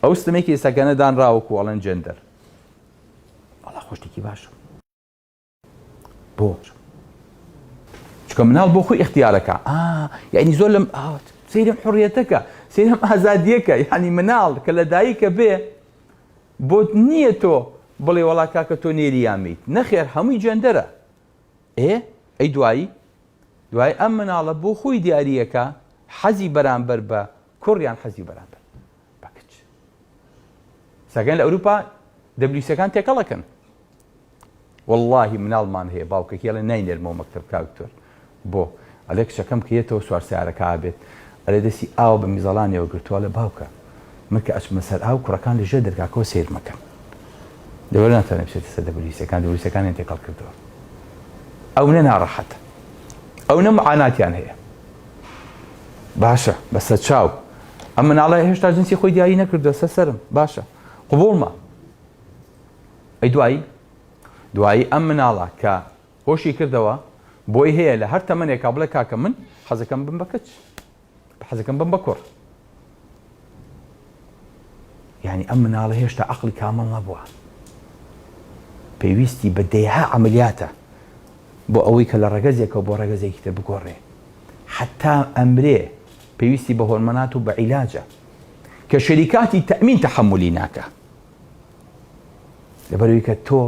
ئەو ستەمێکی ئێستاکەنە دانراوەکو ئەڵەن جێندەر ئەڵا خۆشتێکی باشە بۆ چکە مناڵ بۆ خۆی اختیارەکە یعنی زۆر لەم سەیرم حڕیەتەکە سەیرم ئازادیەکە یعنی مناڵ کە لە دایکە بێ بۆ نییە تۆ بڵێ وەڵا کاکە تۆ نێریامیت نەخێر هەمووی جێندەرە ئەی دوایی ئەم مناڵە بۆ خۆی دیاریەکە حەزی بەرامبەر بە کوڕیان حەزی بەرامبەر بە کچ ساگەن لە ئەوروپا دەبلیسەکان تێکەڵەکەن واللهی مناڵمان هەیە باوکەکی ئەڵێ ناینێرمەوە مەکتەب کاکتۆر بۆ ئەلێ کچەکەم کێتەوە سوار سیارەکە بێت ئەلێ دەستی ئاو بە میزەڵانیەوە گرتووە لە باوکە من کە ئەچمە سەر ئاو کوڕەکان لەژێر دەرگاکەوە سیر مەکەن لەوەرە ناتوانێت بچێتە سەر دەبلیسەکانیان تێکەڵ کردەوە ئەو نە ناڕەحەتە ئەو نە معاناتیان هەیە باشە بەسەر چاو ئەم مناڵە هێشتا جنسی خۆی دیاری نەکردووە سەرم باشە قبوڵمە ئەی دوایی ئەم مناڵە کە هۆشی کردەوە بۆی هەیە لە هەر تەمەنێکا بڵێ کاکە من حەزەکەم بم بە کچ حەزەکەم بم بە کوڕ یعنی ئەم مناڵە هێشتا عەقڵی کامڵ نەبووە پێویستی بە دەیها عەمەلیاتە بۆ ئەوەی کە لە ڕەگەزێکەوە بۆ ڕەگەزێکی تر بگۆڕێ حتا ئەمرێ پێویستی بە هۆرمۆنات و بە عیلاجە کە شەریکاتی تەئمین تەحەمولی ناکە لەبەرەوەی کە تۆ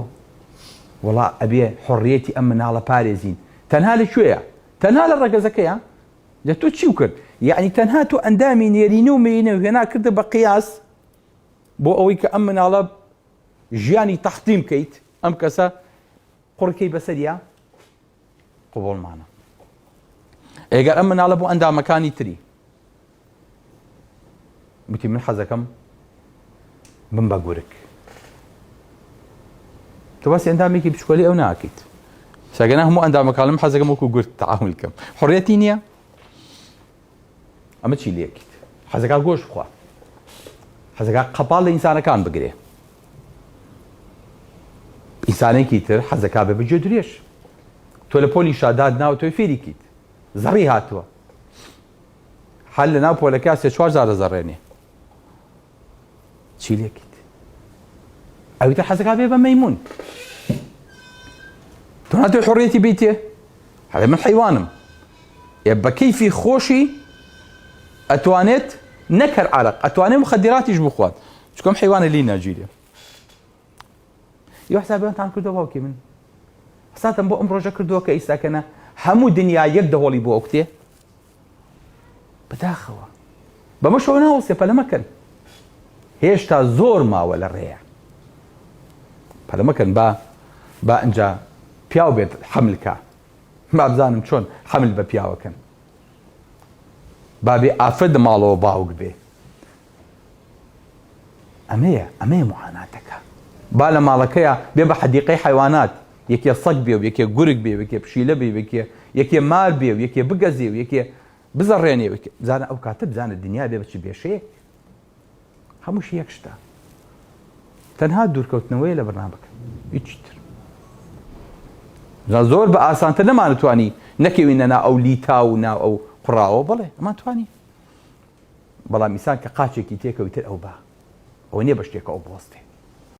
وەڵا ئەبێ حڕیەتی ئەم مناڵە پارێزین تەنها لەکوێیە تەنها لە ڕەگەزەکەیە لە تۆ چی کرد یعنی تەنها تۆ ئەندامی نێرینە و مێینە و هێنا کردە بە قیاس بۆ ئەوەی کە ئەم مناڵە ژیانی تەحتیم بکەیت ئەم کەسە قوڕکەی بەسەریە قبوڵمانە ئەگەر ئەم مناڵە بۆ ئەندامەکانی تری وتی من حەزەکەم بم بە گورگ تۆ باسی ئەندامێکی بچکۆلی ئەو ناکەیت ساگەنە هەموو ئەندامەکانم حەزەکەم وەکو گورگ تەعامل بکەم حڕیەتی نییە ئەمە چی لێکیت حەزەکە گۆشت بخوا حەزەکە قەپاڵ لە ئینسانەکان بگرێ ئینسانێکی تر حەزەکە بێ بەجێ درێژ تۆ لە پۆلی شاداد ناو تۆی فێریکیت زەڕی هاتووە حال لە ناو پۆلەکە سێ چوار زارە زەڕێنێ چی لێکیت ئەوی تر حەزەکە بێ بە مەیمون تۆ ناتوێ حڕیەتی بیتێ هەڵێ من حەیوانم بە کەیفی خۆشی ئەتوانێت نەکەر عەرەق ئەتوانێت مخەدراتیش بخوات چکۆم حەیوانە لی ناگیرێ یۆ حسابیانتان کردەوە باوکی من حساتم بۆ ئەم ڕۆژە کردووە کە ئیساکەنە هەموو دنیا یەک دەهۆڵی بۆ ئەو کتێ بەداخەوە بەمە شەوە ناوەسێ پەلەمەکەن هێشتا زۆر ماوە لە ڕێیە پەلەمەکەن با ئەنجا پیاو بێت حەملکە با بزانم چۆن حەمل بە پیاوەکەن با بێ ئافرەت ماڵەوە باوک بێ ئەمەیە معاناتەکە با لە ماڵەکەیە بێ بە حەدیقەی حەیوانات یەکێ سەگ بێ و یەکێ گورگ بێ و یەکێ پشیلە بێ و یەکێ مار بێ و یەکێ بگەزێ و یەکێ بزەڕێنێ و بزانە ئەو کاتە بزانە دنیا بێ بچی بێشەیە هەمووش یەک شتە تەنها دوورکەوتنەوەیە لە بەرنامەکە هیچی تر زۆر بە ئاسانتر نەمانتوانی نەکەوینە ناو ئەو لیتا و ناو ئەو قوڕاوە بڵێ ئەمانتوانی بەڵام ئینسان کە قاچێکی تێکەوی تر ئەو با ئەوە نییە بە شتێکە ئەو بۆستێ